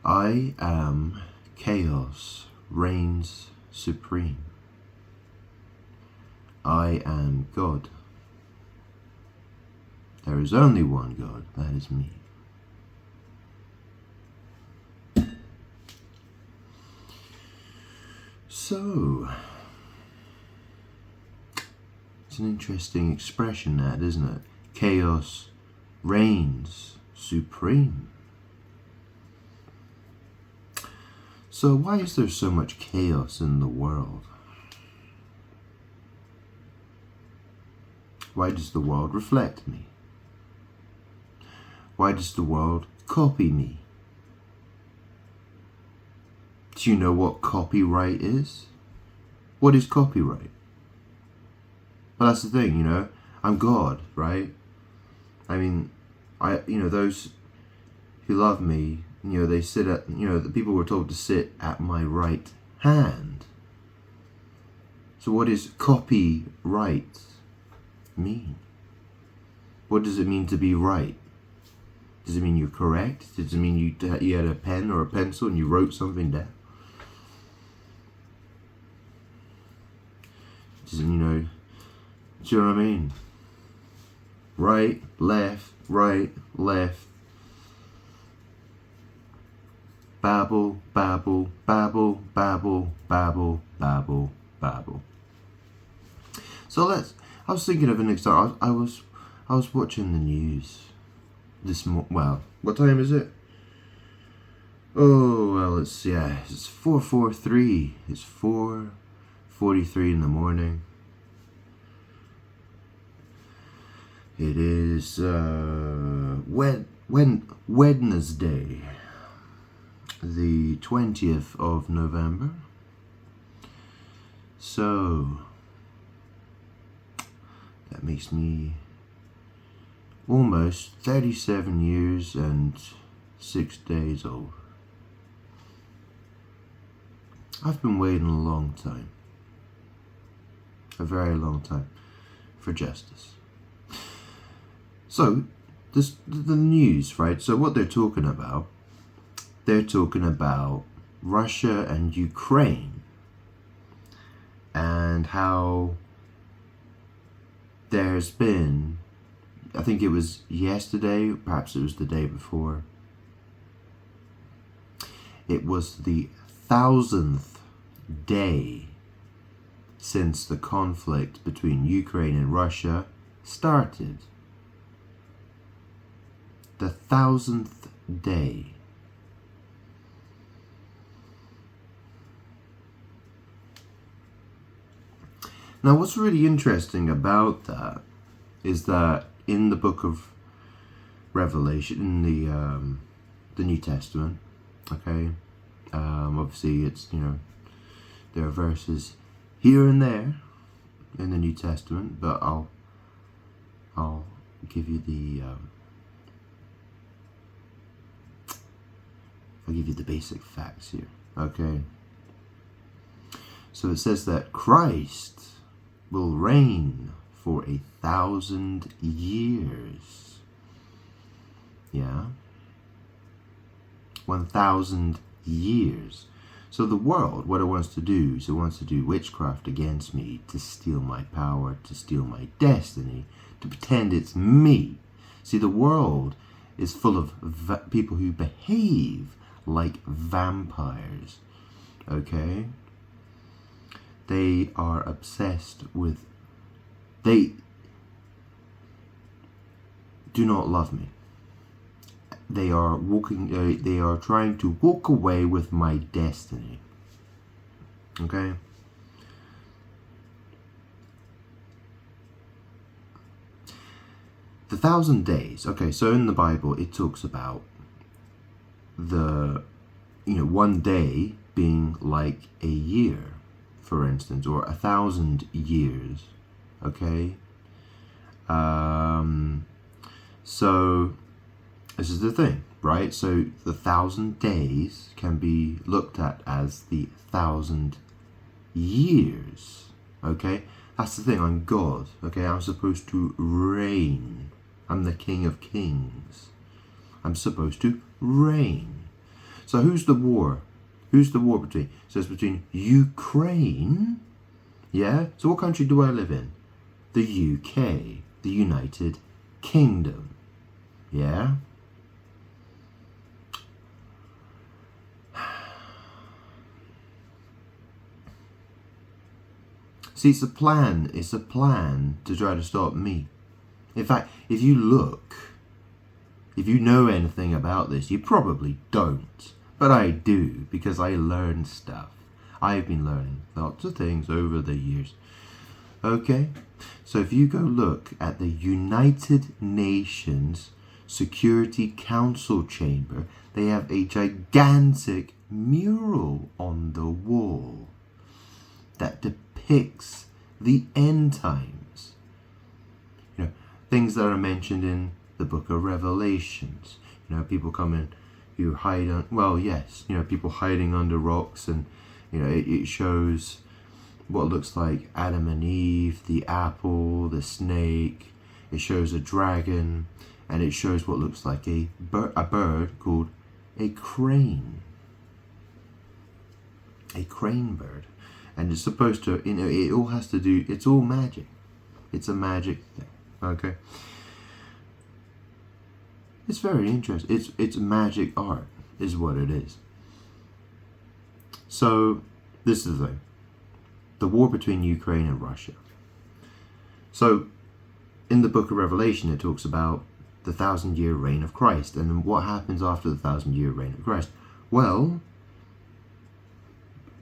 I am chaos reigns supreme. I am God. There is only one God, that is me. So, it's an interesting expression, that, isn't it? Chaos reigns supreme. So why is there so much chaos in the world? Why does the world reflect me? Why does the world copy me? Do you know what copyright is? What is copyright? Well, that's the thing, you know. I'm God, right? I mean, those who love me, they sit at, the people were told to sit at my right hand. So what does copyright mean? What does it mean to be right? Does it mean you're correct? Does it mean you had a pen or a pencil and you wrote something down? Does it, do you know what I mean? Right, left, babble, babble, babble, babble, babble, babble, babble. So I was thinking of an example. I was watching the news what time is it? Oh, well, it's 4:43. It's 4:43 in the morning. It is Wednesday, the 20th of November. So that makes me almost 37 years and 6 days old. I've been waiting a long time, a very long time, for justice. So, the news, right? So what they're talking about Russia and Ukraine, and how there's been, I think it was yesterday, perhaps it was the day before, it was the 1,000th day since the conflict between Ukraine and Russia started. The 1,000th day. Now, what's really interesting about that is that in the book of Revelation, in the New Testament, okay, obviously it's, there are verses here and there in the New Testament, but I'll give you the basic facts here, okay? So it says that Christ will reign for 1,000 years. Yeah? 1,000 years. So the world, what it wants to do is it wants to do witchcraft against me, to steal my power, to steal my destiny, to pretend it's me. See, the world is full of people who behave like vampires, okay? They are obsessed with, they do not love me. They are they are trying to walk away with my destiny, okay? The 1,000 days, okay, so in the Bible it talks about one day being like a year, for instance, or 1,000 years, okay? So this is the thing, right? So the 1,000 days can be looked at as the 1,000 years, okay? That's the thing, I'm God, okay? I'm supposed to reign. I'm the King of Kings. I'm supposed to reign. So who's the war? Who's the war between? So it's between Ukraine. Yeah? So what country do I live in? The UK. The United Kingdom. Yeah? See, it's a plan. It's a plan to try to stop me. In fact, if you look, if you know anything about this, you probably don't. But I do, because I learn stuff. I've been learning lots of things over the years. Okay? So if you go look at the United Nations Security Council chamber, they have a gigantic mural on the wall that depicts the end times. You know, things that are mentioned in the book of Revelations. You know, people come in who hide on, well, yes, you know, people hiding under rocks, and you know, it shows what looks like Adam and Eve, the apple, the snake. It shows a dragon, and it shows what looks like a bird called a crane. A crane bird. And it's supposed to, you know, it all has to do, it's all magic. It's a magic thing, okay? It's very interesting. It's magic art is what it is. So, this is the thing. The war between Ukraine and Russia. So, in the book of Revelation, it talks about the 1,000-year reign of Christ. And what happens after the 1,000-year reign of Christ? Well,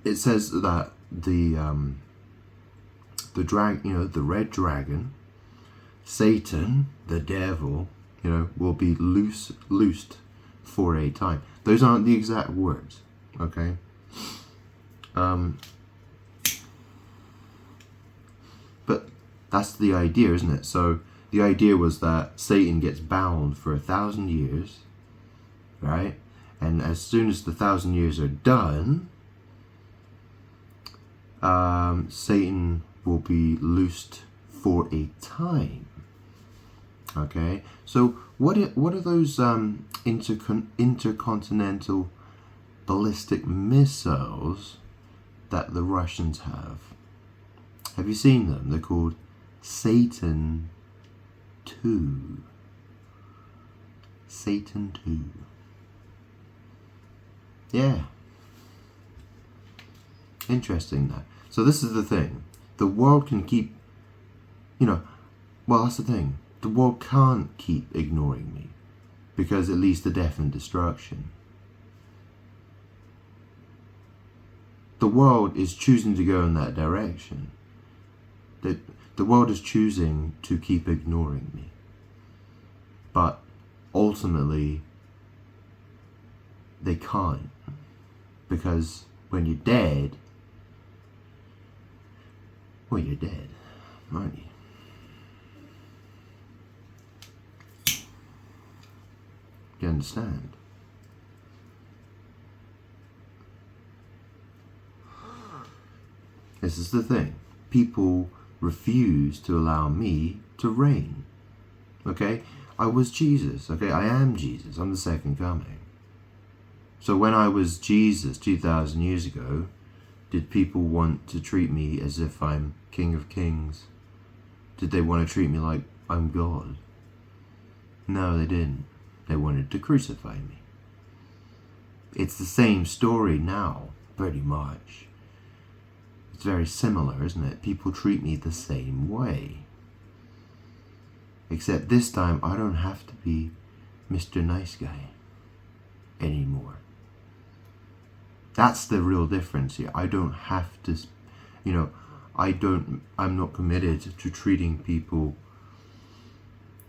it says that the red dragon, Satan, the devil, you know, will be loosed for a time. Those aren't the exact words, okay? But that's the idea, isn't it? So the idea was that Satan gets bound for 1,000 years, right? And as soon as the 1,000 years are done, Satan will be loosed for a time. Okay, so what are those intercontinental ballistic missiles that the Russians have? Have you seen them? They're called Satan II. Satan II. Yeah. Interesting that. So this is the thing. The world can keep, you know, well, that's the thing. The world can't keep ignoring me, because it leads to death and destruction. The world is choosing to go in that direction. The world is choosing to keep ignoring me. But ultimately, they can't. Because when you're dead, well, you're dead, aren't you? You understand? This is the thing. People refuse to allow me to reign. Okay? I was Jesus. Okay? I am Jesus. I'm the second coming. So when I was Jesus 2,000 years ago, did people want to treat me as if I'm King of Kings? Did they want to treat me like I'm God? No, they didn't. They wanted to crucify me. It's the same story now, pretty much. It's very similar, isn't it? People treat me the same way. Except this time, I don't have to be Mr. Nice Guy anymore. That's the real difference here. I don't have to, you know, I'm not committed to treating people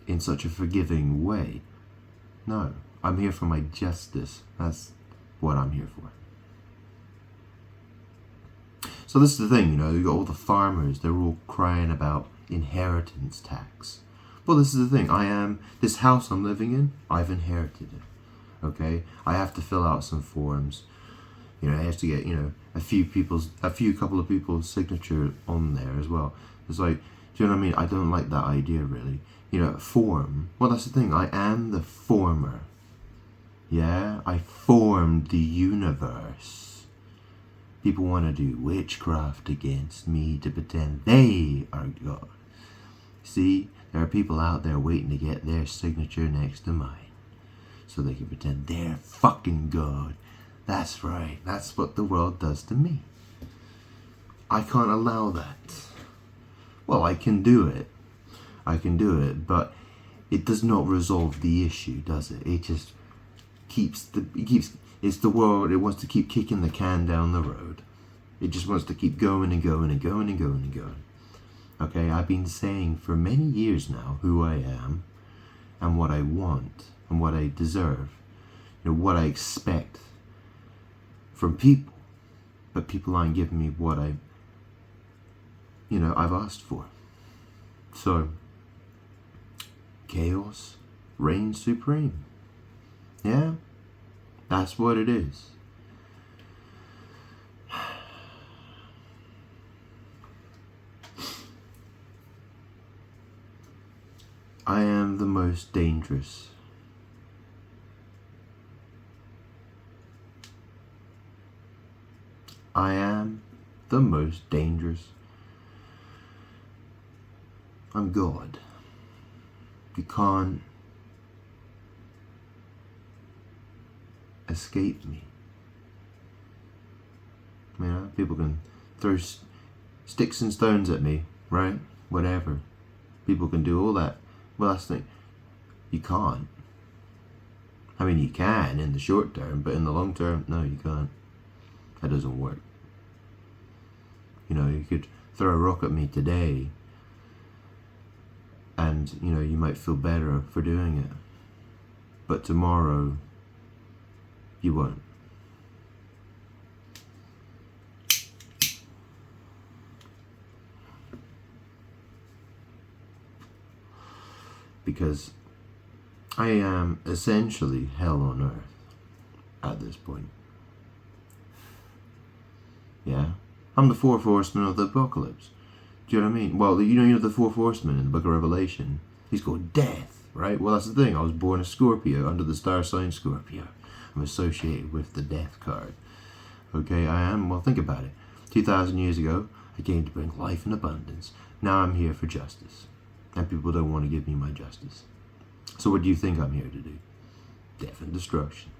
in such a forgiving way. No, I'm here for my justice. That's what I'm here for. So this is the thing, you know, you got all the farmers, they're all crying about inheritance tax. Well, this is the thing, this house I'm living in, I've inherited it, okay? I have to fill out some forms. You know, I have to get, you know, a couple of people's signature on there as well. It's like, do you know what I mean? I don't like that idea, really. You know, form. Well, that's the thing. I am the former. Yeah, I formed the universe. People want to do witchcraft against me to pretend they are God. See, there are people out there waiting to get their signature next to mine so they can pretend they're fucking God. That's right, that's what the world does to me. I can't allow that. Well, I can do it. But it does not resolve the issue, does it? It just it's the world. It wants to keep kicking the can down the road. It just wants to keep going and going and going and going and going. Okay, I've been saying for many years now who I am and what I want and what I deserve, what I expect from people, but people aren't giving me what I've asked for. So chaos reigns supreme. Yeah, that's what it is. I am the most dangerous. I am the most dangerous. I'm God. You can't escape me. People can throw sticks and stones at me, right? Whatever. People can do all that. Well, that's the thing. You can't. I mean, you can in the short term, but in the long term, no, you can't. That doesn't work. You could throw a rock at me today and, you might feel better for doing it. But tomorrow, you won't. Because I am essentially hell on earth at this point. Yeah? I'm the fourth horseman of the apocalypse. Do you know what I mean? Well, the fourth horseman in the book of Revelation. He's called Death, right? Well, that's the thing. I was born a Scorpio, under the star sign Scorpio. I'm associated with the Death card. Okay, I am. Well, think about it. 2,000 years ago, I came to bring life in abundance. Now I'm here for justice. And people don't want to give me my justice. So what do you think I'm here to do? Death and destruction.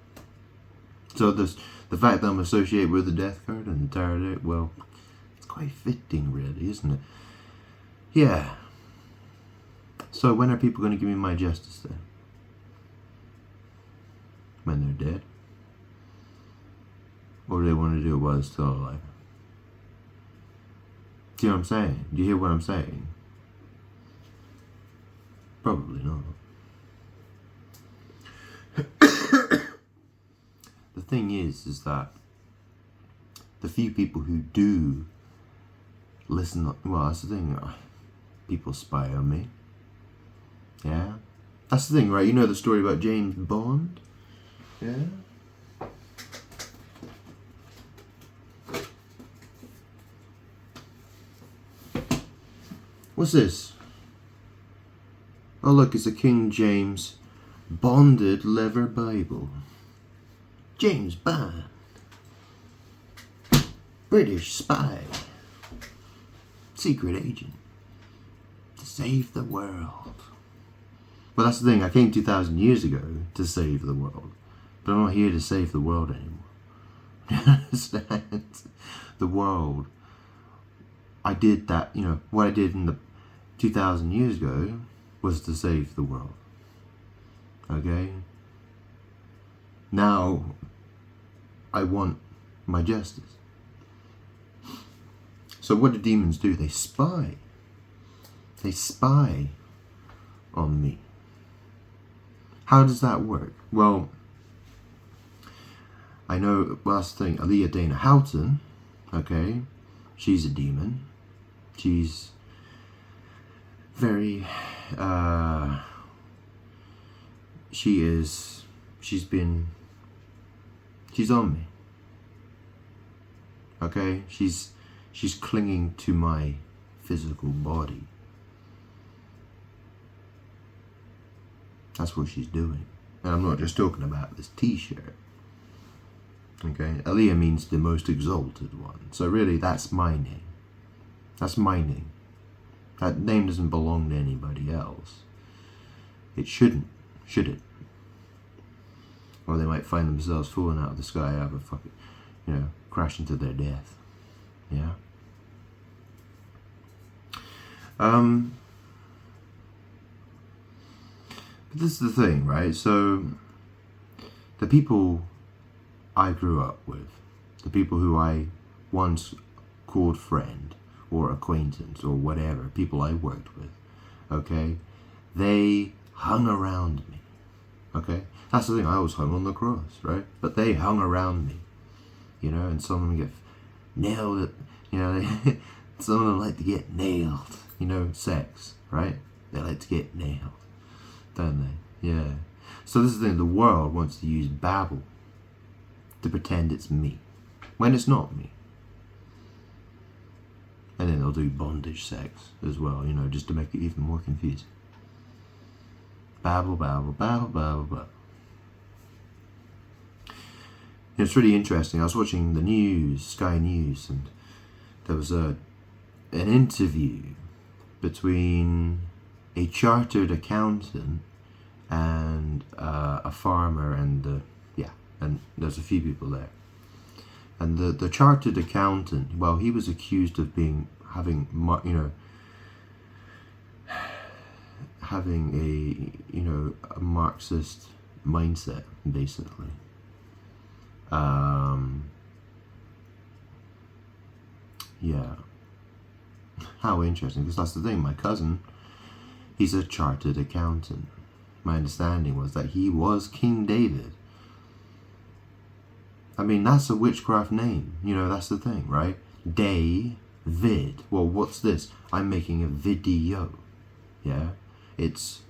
So the fact that I'm associated with the Death card and the Tower of Death, well, it's quite fitting, really, isn't it? Yeah. So when are people going to give me my justice then? When they're dead? Or do they want to do it while they're still alive? See what I'm saying? Do you hear what I'm saying? Probably not. The thing is that the few people who do listen, well, that's the thing, people spy on me. Yeah? That's the thing, right? You know the story about James Bond? Yeah? What's this? Oh look, it's a King James bonded leather Bible. James Bond. British spy. Secret agent. To save the world. Well, that's the thing. I came 2,000 years ago to save the world. But I'm not here to save the world anymore. You understand? The world. I did that, what I did in the 2,000 years ago was to save the world. Okay? Now, I want my justice. So what do demons do? They spy. They spy on me. How does that work? Well, I know, well, that's the thing, Aaliyah Dana Houghton, okay, she's a demon. She's very, she's on me. Okay? She's clinging to my physical body. That's what she's doing. And I'm not just talking about this t-shirt. Okay, Aliyah means the most exalted one. So really, that's my name. That's my name. That name doesn't belong to anybody else. It shouldn't, should it? Or they might find themselves falling out of the sky, have a fucking, crash into their death. Yeah. But this is the thing, right? So the people I grew up with, the people who I once called friend or acquaintance or whatever, people I worked with, okay, they hung around me, okay? That's the thing, I was hung on the cross, right? But they hung around me, and some of them get nailed, some of them like to get nailed, sex, right? They like to get nailed, don't they? Yeah. So this is the thing, the world wants to use Babel to pretend it's me, when it's not me. And then they'll do bondage sex as well, just to make it even more confusing. Babel, babble, babble, babble, babble. It's really interesting. I was watching the news, Sky News, and there was an interview between a chartered accountant and a farmer, and there's a few people there. And the chartered accountant, well, he was accused of having a Marxist mindset, basically. Yeah. How interesting, because that's the thing. My cousin, he's a chartered accountant. My understanding was that he was King David. I mean, that's a witchcraft name. That's the thing, right? David. Well, what's this? I'm making a video. Yeah? It's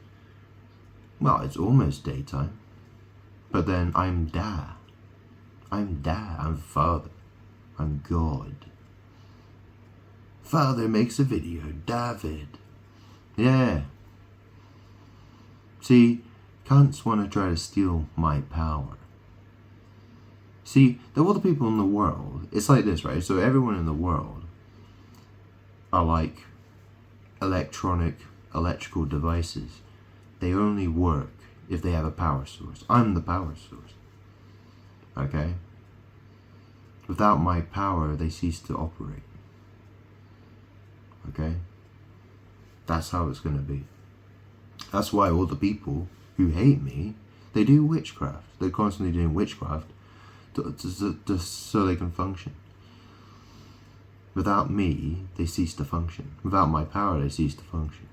almost daytime. But then I'm Dad. I'm Father. I'm God. Father makes a video. David. Yeah. See, cunts want to try to steal my power. See, all the people in the world, it's like this, right? So everyone in the world are like electrical devices. They only work if they have a power source. I'm the power source. Okay? Without my power, they cease to operate. Okay? That's how it's going to be. That's why all the people who hate me, they do witchcraft. They're constantly doing witchcraft so they can function. Without me, they cease to function. Without my power, they cease to function.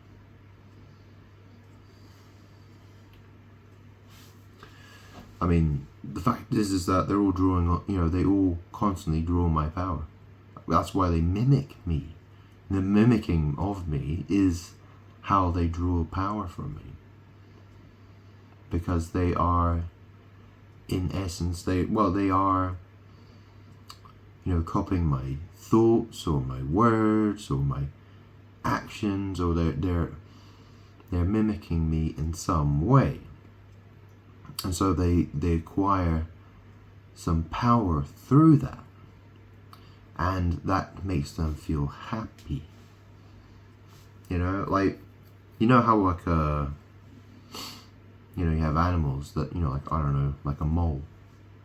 I mean, the fact is that they're all drawing, they all constantly draw my power. That's why they mimic me. The mimicking of me is how they draw power from me. Because they are, in essence, they are, copying my thoughts or my words or my actions, or they're mimicking me in some way. And so they acquire some power through that. And that makes them feel happy. How you have animals that, like a mole.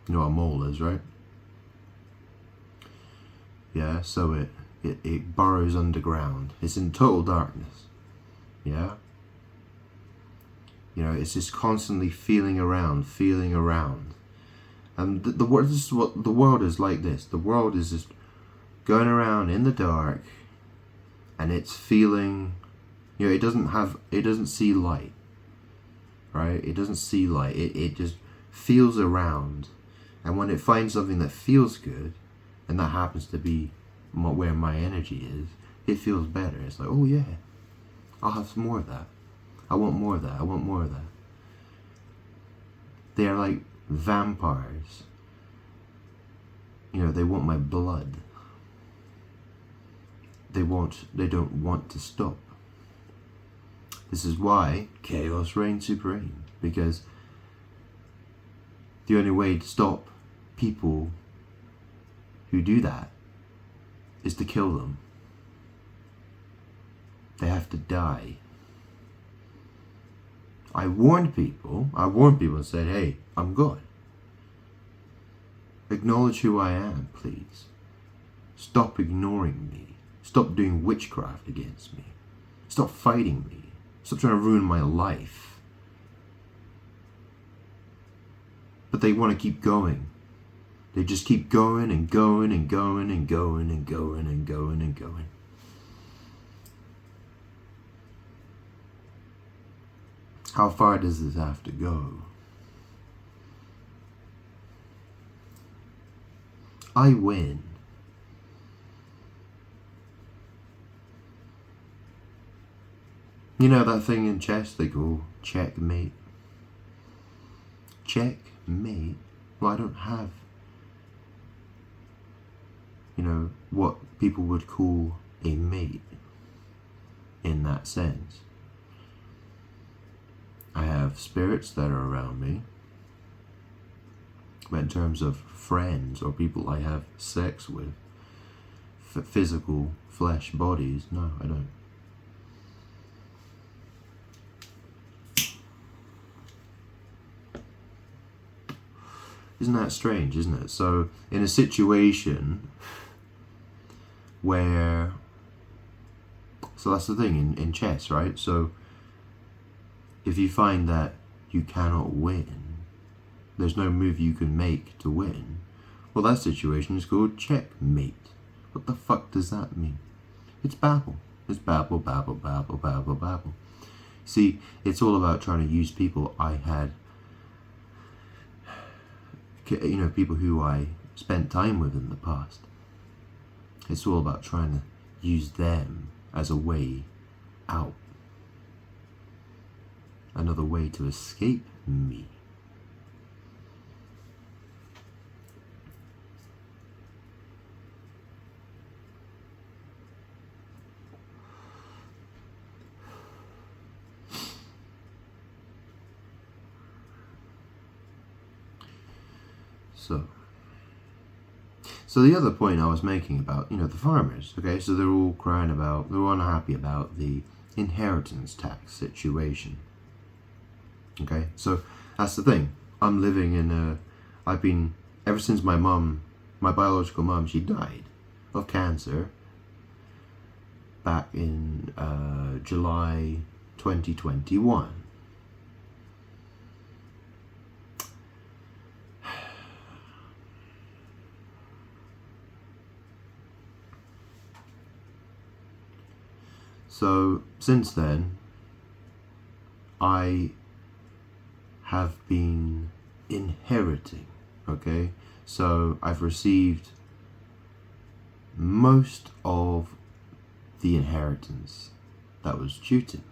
You know what a mole is, right? Yeah, so it burrows underground. It's in total darkness. Yeah? It's just constantly feeling around. And the world, this is what the world is like this. The world is just going around in the dark, and it's feeling, it doesn't see light, right? It doesn't see light. It just feels around, and when it finds something that feels good, and that happens to be where my energy is, it feels better. It's like, oh yeah, I'll have some more of that. I want more of that. I want more of that. They are like vampires. They want my blood. They don't want to stop. This is why chaos reigns supreme, because The only way to stop people who do that is to kill them. They have to die. I warned people and said, hey, I'm God. Acknowledge who I am, please. Stop ignoring me. Stop doing witchcraft against me. Stop fighting me. Stop trying to ruin my life. But they want to keep going. They just keep going and going and going and going and going and going and going. How far does this have to go? I win. You know that thing in chess they call checkmate? Checkmate? Well, I don't have, what people would call a mate in that sense. I have spirits that are around me, but in terms of friends or people I have sex with, physical flesh bodies, no, I don't. Isn't that strange, isn't it? So in a situation where, so that's the thing in chess, right? So if you find that you cannot win, there's no move you can make to win, well, that situation is called checkmate. What the fuck does that mean? It's babble. It's babble, babble, babble, babble, babble. See, it's all about trying to use people I had, people who I spent time with in the past. It's all about trying to use them as a way out. Another way to escape me. So the other point I was making about, the farmers, okay, so they're all they're all unhappy about the inheritance tax situation. Okay, so that's the thing. I'm living I've been, ever since my biological mom, she died of cancer back in July 2021. So since then, I have been inheriting, okay? So I've received most of the inheritance that was due to me.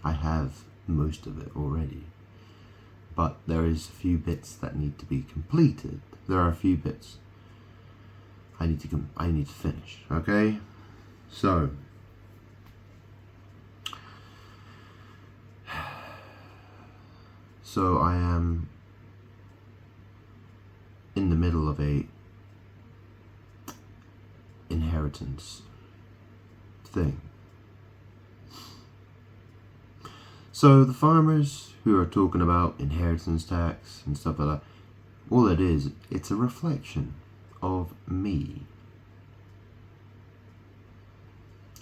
I have most of it already, but there is a few bits that need to be completed. There are a few bits I need to finish, okay? So I am in the middle of a inheritance thing. So the farmers who are talking about inheritance tax and stuff like that, all it is, it's a reflection of me.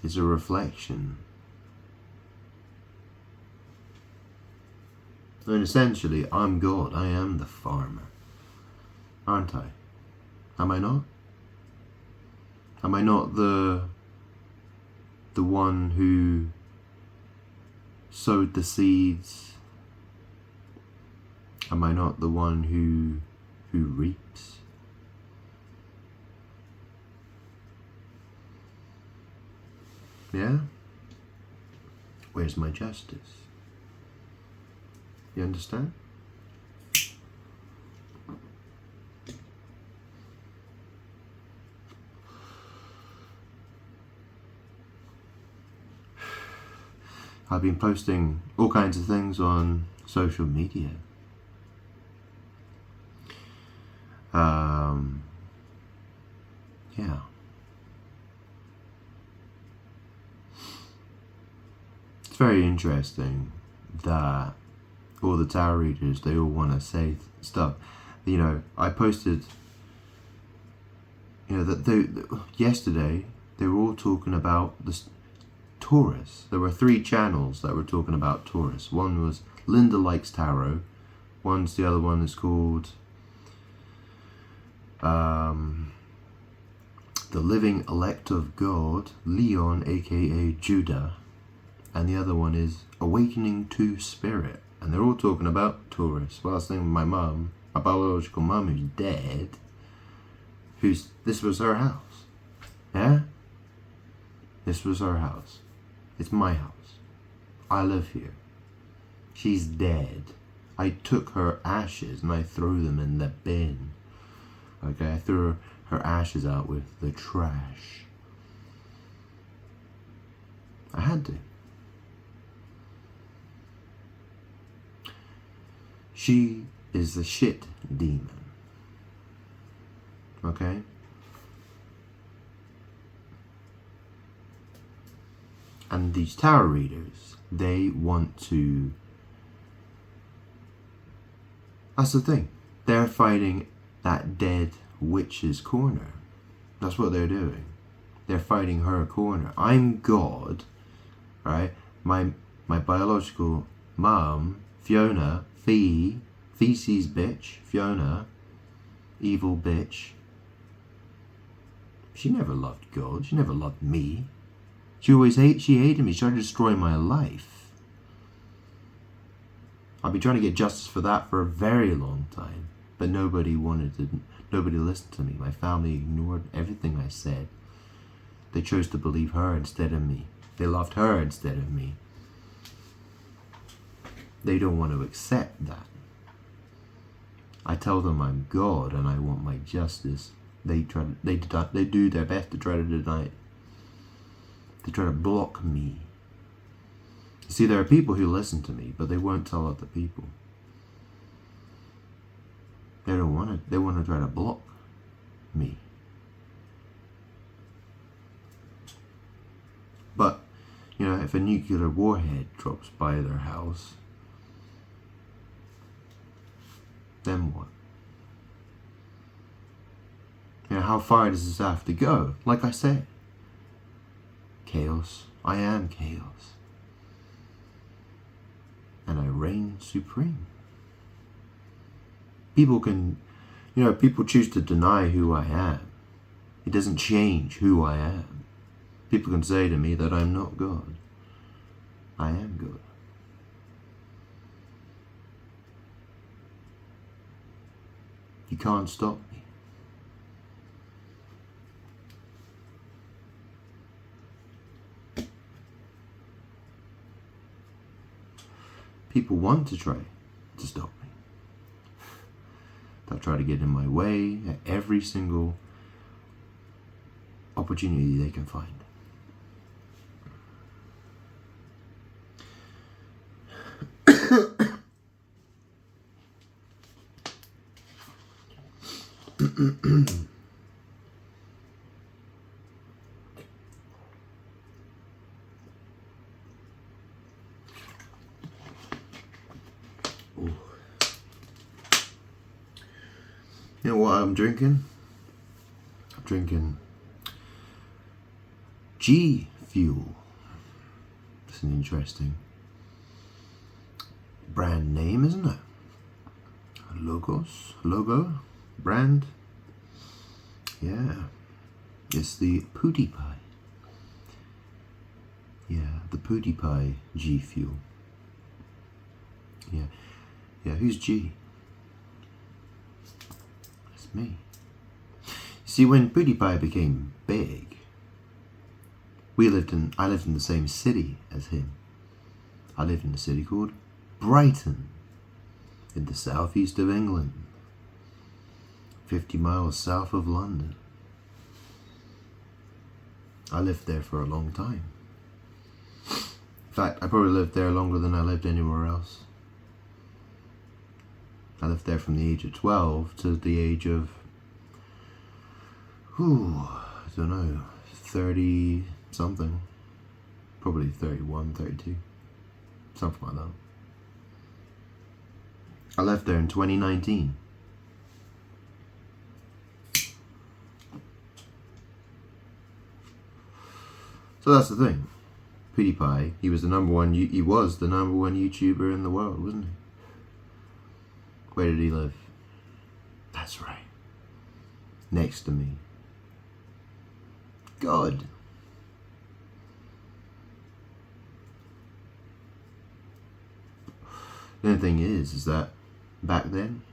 It's a reflection. And essentially, I'm God. I am the farmer. Aren't I? Am I not? Am I not the one who sowed the seeds? Am I not the one who reaps? Yeah? Where's my justice? You understand? I've been posting all kinds of things on social media. Yeah. It's very interesting that all the tarot readers, they all want to say stuff. You know, I posted, you know, that yesterday they were all talking about this Taurus. There were 3 channels that were talking about Taurus. One was Linda Likes Tarot. The other one is called The Living Elect of God, Leon, aka Judah. And the other one is Awakening to Spirit. And they're all talking about Taurus. Well, I was thinking my mum, my biological mum who's dead, this was her house. Yeah? This was her house. It's my house. I live here. She's dead. I took her ashes and I threw them in the bin. Okay, I threw her ashes out with the trash. I had to. She is the shit demon. Okay? And these tarot readers, they want to... That's the thing. They're fighting that dead witch's corner. That's what they're doing. They're fighting her corner. I'm God, right? My biological mom, Fiona, feces bitch, Fiona, evil bitch. She never loved God. She never loved me. She hated me. She tried to destroy my life. I've been trying to get justice for that for a very long time, but nobody listened to me. My family ignored everything I said. They chose to believe her instead of me. They loved her instead of me. They don't want to accept that. I tell them I'm God and I want my justice. They do their best to try to deny it. They try to block me. See, there are people who listen to me, but they won't tell other people. They don't want to. They want to try to block me. But, you know, if a nuclear warhead drops by their house, then what? You know, how far does this have to go? Like I said, chaos. I am chaos. And I reign supreme. People choose to deny who I am. It doesn't change who I am. People can say to me that I'm not God. I am God. You can't stop me. People want to try to stop me. They'll try to get in my way at every single opportunity they can find. You know what I'm drinking? I'm drinking G Fuel. It's an interesting brand name, isn't it? Logo, brand. Yeah, it's the PewDiePie. Yeah, the PewDiePie G Fuel. Yeah, who's G? That's me. See, when PewDiePie became big, I lived in the same city as him. I lived in a city called Brighton, in the southeast of England, 50 miles south of London. I lived there for a long time. In fact, I probably lived there longer than I lived anywhere else. I lived there from the age of 12 to the age of I don't know, 30 something, probably 31, 32, something like that. I left there in 2019. So that's the thing. PewDiePie, he was the number one YouTuber in the world, wasn't he? Where did he live? That's right. Next to me. God. The only thing is that back then,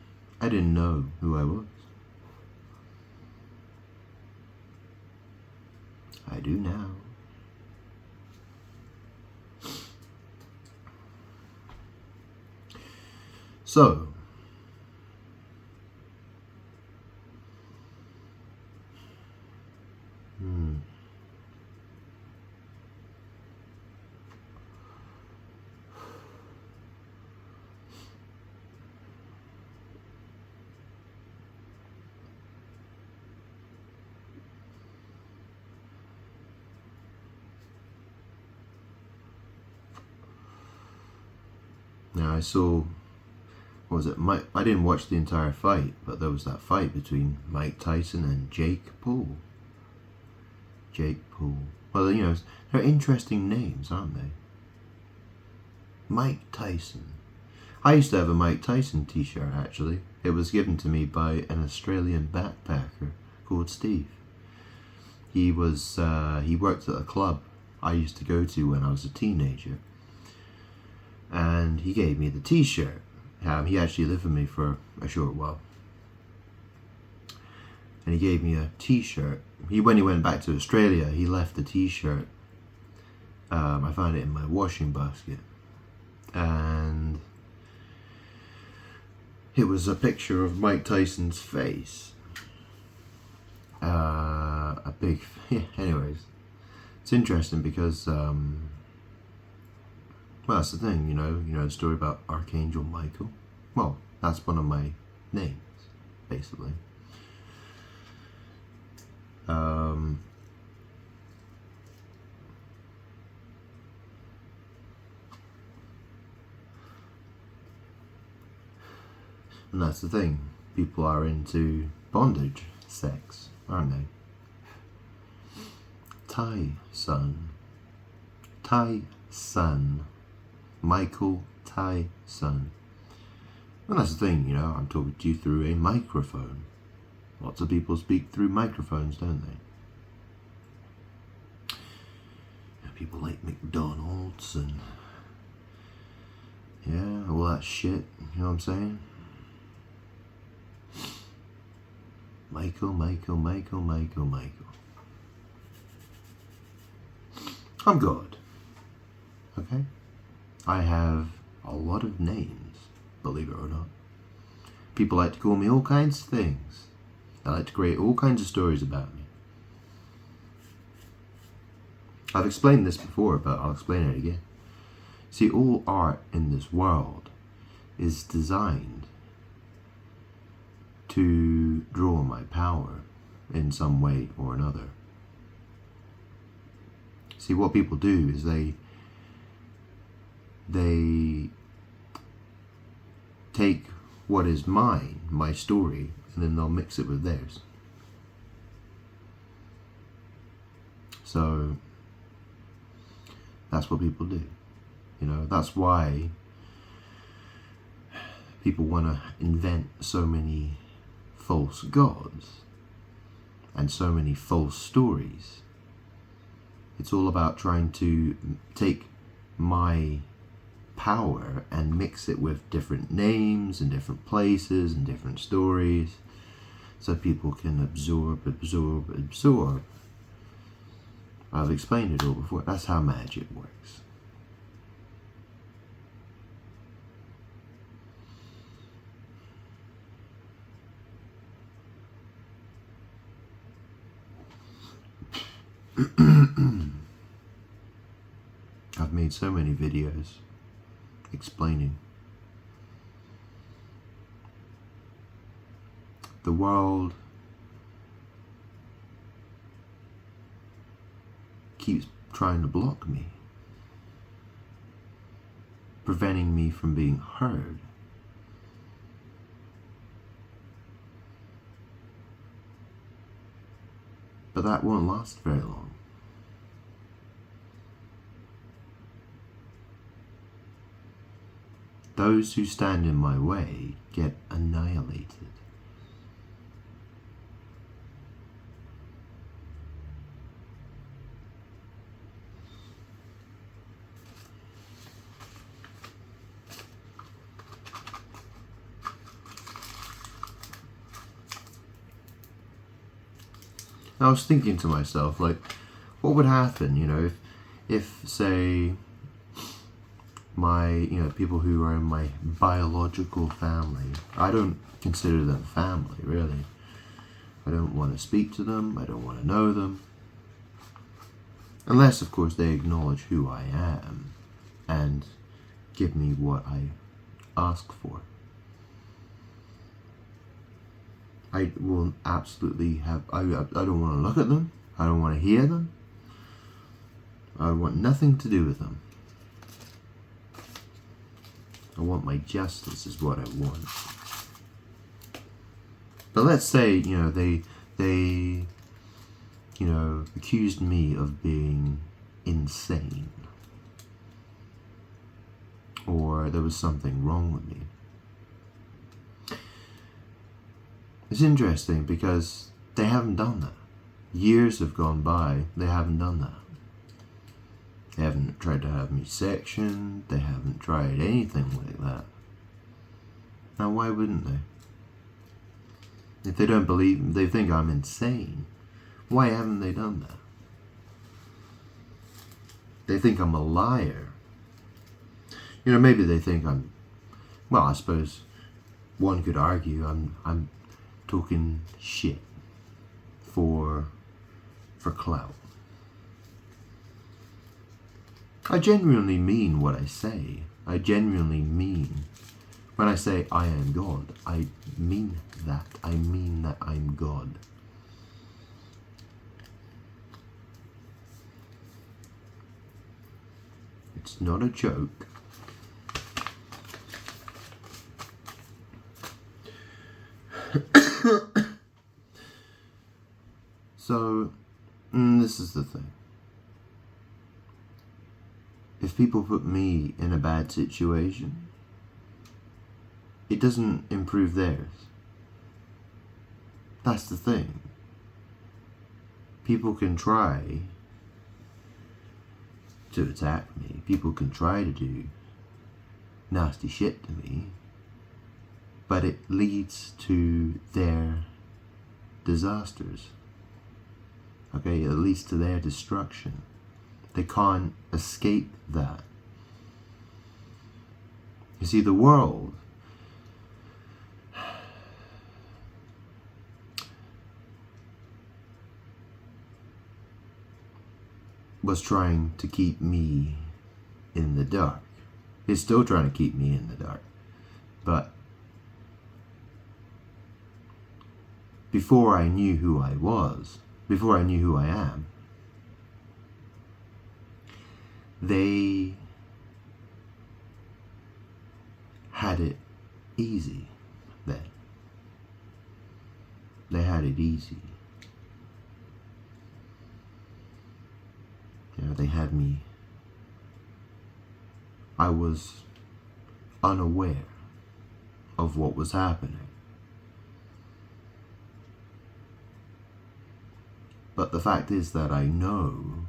I didn't know who I was. I do now. So, now I saw, what was it, I didn't watch the entire fight, but there was that fight between Mike Tyson and Jake Paul. Jake Paul. Well, you know, they're interesting names, aren't they? Mike Tyson. I used to have a Mike Tyson t-shirt, actually. It was given to me by an Australian backpacker called Steve. He worked at a club I used to go to when I was a teenager. And he gave me the t-shirt. He actually lived with me for a short while. And he gave me a t-shirt. When he went back to Australia, he left the t-shirt. I found it in my washing basket. And it was a picture of Mike Tyson's face. A big... anyways. It's interesting because... well, that's the thing, you know the story about Archangel Michael? Well, that's one of my names, basically. And that's the thing. People are into bondage sex, aren't they? Tyson. Michael Tyson. And that's the thing, I'm talking to you through a microphone. Lots of people speak through microphones, don't they? People like McDonald's and all that shit, you know what I'm saying? Michael. I'm God. Okay? I have a lot of names, believe it or not. People like to call me all kinds of things. They like to create all kinds of stories about me. I've explained this before, but I'll explain it again. See, all art in this world is designed to draw my power in some way or another. See, what people do is they take what is mine, my story, and then they'll mix it with theirs. So that's what people do. That's why people want to invent so many false gods and so many false stories. It's all about trying to take my power and mix it with different names and different places and different stories so people can absorb. I've explained it all before. That's how magic works. I've made so many videos explaining. The world keeps trying to block me, preventing me from being heard. But that won't last very long. Those who stand in my way get annihilated. I was thinking to myself, like, what would happen, if say, my, people who are in my biological family, I don't consider them family, really. I don't want to speak to them, I don't want to know them. Unless, of course, they acknowledge who I am and give me what I ask for. I will absolutely have, I don't want to look at them. I don't want to hear them. I want nothing to do with them. I want my justice is what I want. But let's say, they accused me of being insane. Or there was something wrong with me. It's interesting because they haven't done that. Years have gone by, they haven't done that. They haven't tried to have me sectioned, they haven't tried anything like that. Now why wouldn't they? If they don't believe, they think I'm insane, why haven't they done that? They think I'm a liar. Maybe they think I suppose one could argue I'm talking shit for clout. I genuinely mean what I say. I genuinely mean, when I say I am God, I mean that. I mean that I'm God. It's not a joke. So, this is the thing. If people put me in a bad situation, it doesn't improve theirs. That's the thing. People can try to attack me. People can try to do nasty shit to me. But it leads to their disasters. Okay, it leads to their destruction. They can't escape that. You see, the world was trying to keep me in the dark. It's still trying to keep me in the dark. But before I knew who I was, before I knew who I am, they had it easy then. They had it easy. They had me. I was unaware of what was happening. But the fact is that I know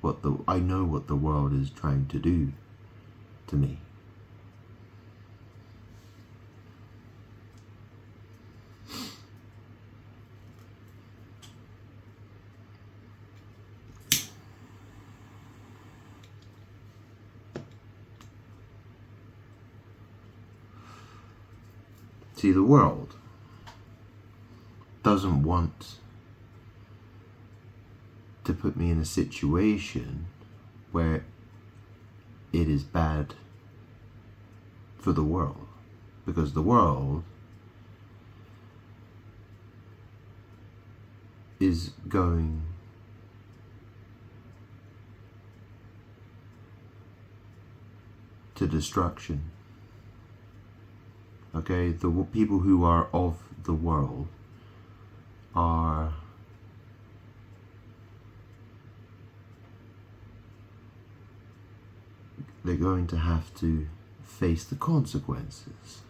what the world is trying to do to me. See, the world doesn't want to put me in a situation where it is bad for the world, because the world is going destruction. Okay, the people who are of the world are they're going to have to face the consequences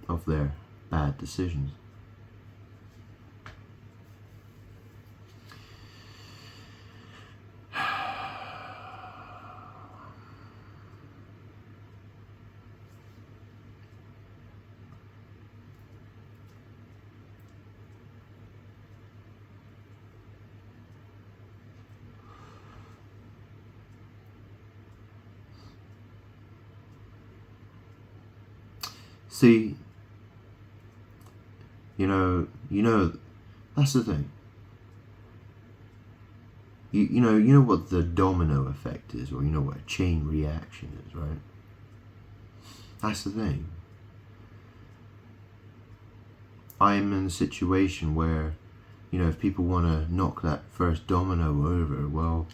of their bad decisions. See, you know, that's the thing. You know what the domino effect is, or you know what a chain reaction is, right? That's the thing. I'm in a situation where, if people want to knock that first domino over, well,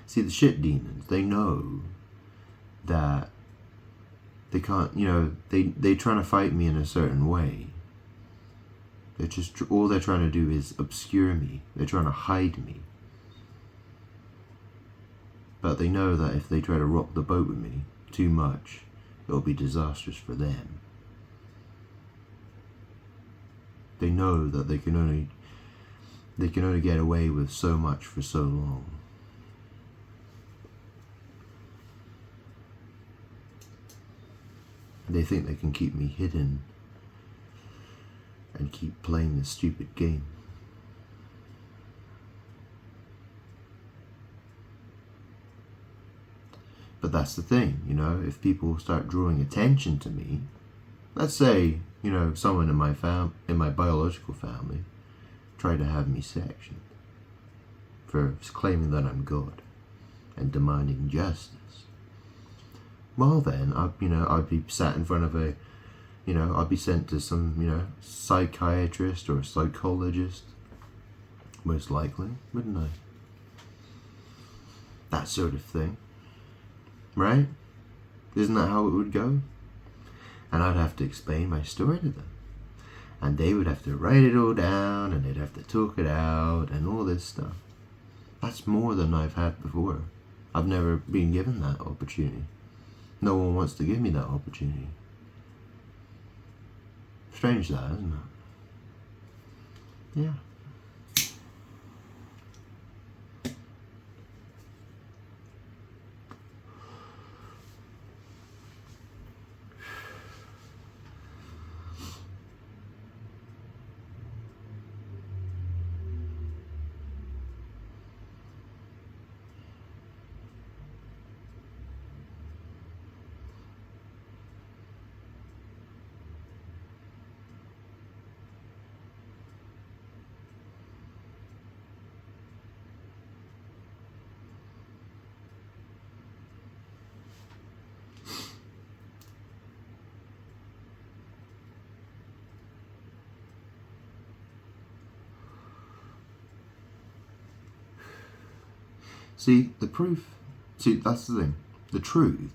see, the shit demons, they know that they can't, they're trying to fight me in a certain way. They're just, all they're trying to do is obscure me. They're trying to hide me. But they know that if they try to rock the boat with me too much, it'll be disastrous for them. They know that they can only get away with so much for so long. They think they can keep me hidden and keep playing this stupid game. But that's the thing, if people start drawing attention to me, let's say, someone in my biological family tried to have me sectioned for claiming that I'm God and demanding justice. Well then, I'd be sat in front of I'd be sent to some, psychiatrist or psychologist, most likely, wouldn't I? That sort of thing. Right? Isn't that how it would go? And I'd have to explain my story to them. And they would have to write it all down, and they'd have to talk it out, and all this stuff. That's more than I've had before. I've never been given that opportunity. No one wants to give me that opportunity. Strange that, isn't it? Yeah. See, that's the thing. The truth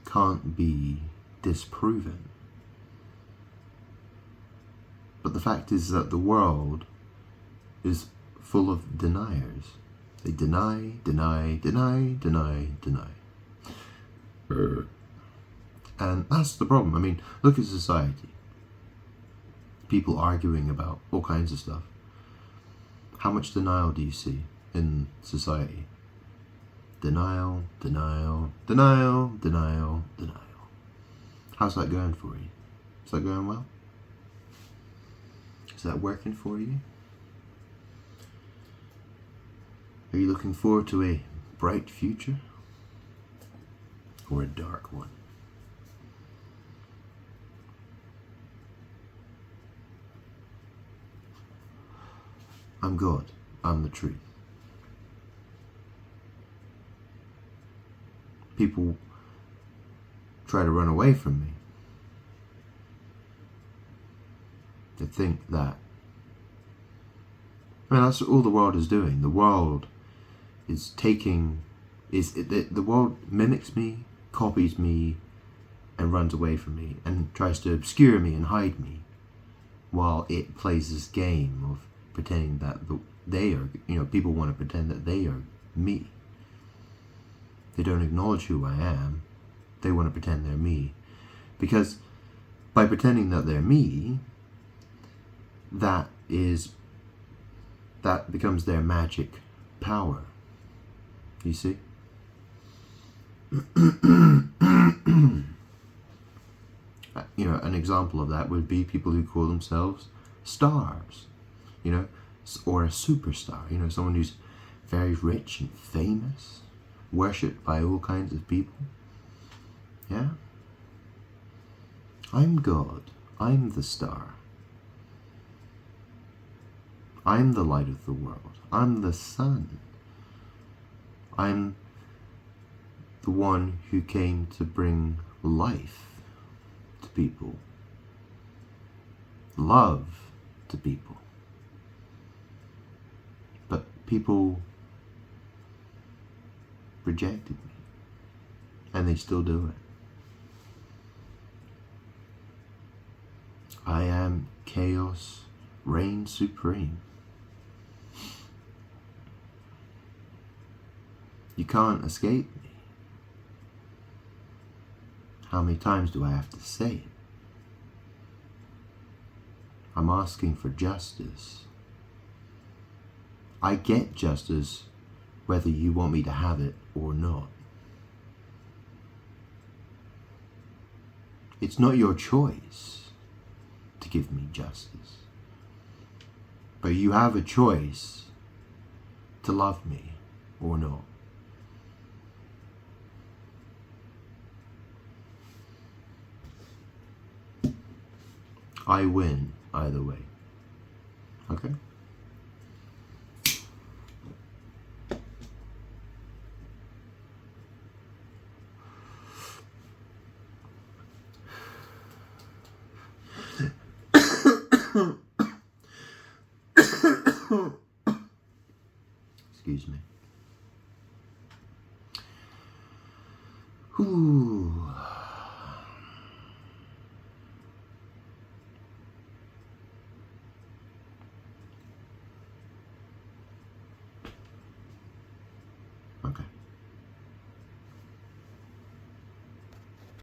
can't be disproven. But the fact is that the world is full of deniers. They deny. And that's the problem. I mean, look at society. People arguing about all kinds of stuff. How much denial do you see in society? Denial. How's that going for you? Is that going well? Is that working for you? Are you looking forward to a bright future or a dark one? I'm God. I'm the truth. People try to run away from me. They think that, that's all the world is doing. The world is taking is the world mimics me, copies me, and runs away from me, and tries to obscure me and hide me, while it plays this game of pretending that they are, people want to pretend that they are me. They don't acknowledge who I am. They want to pretend they're me. Because by pretending that they're me, that becomes their magic power. You see? An example of that would be people who call themselves stars, or a superstar, someone who's very rich and famous, worshipped by all kinds of people. Yeah? I'm God. I'm the star. I'm the light of the world. I'm the sun. I'm the one who came to bring life to people, love to people. But people rejected me, and they still do it. I am chaos, reigns supreme. You can't escape me. How many times do I have to say it? I'm asking for justice. I get justice whether you want me to have it or not. It's not your choice to give me justice. But you have a choice to love me or not. I win either way. Okay?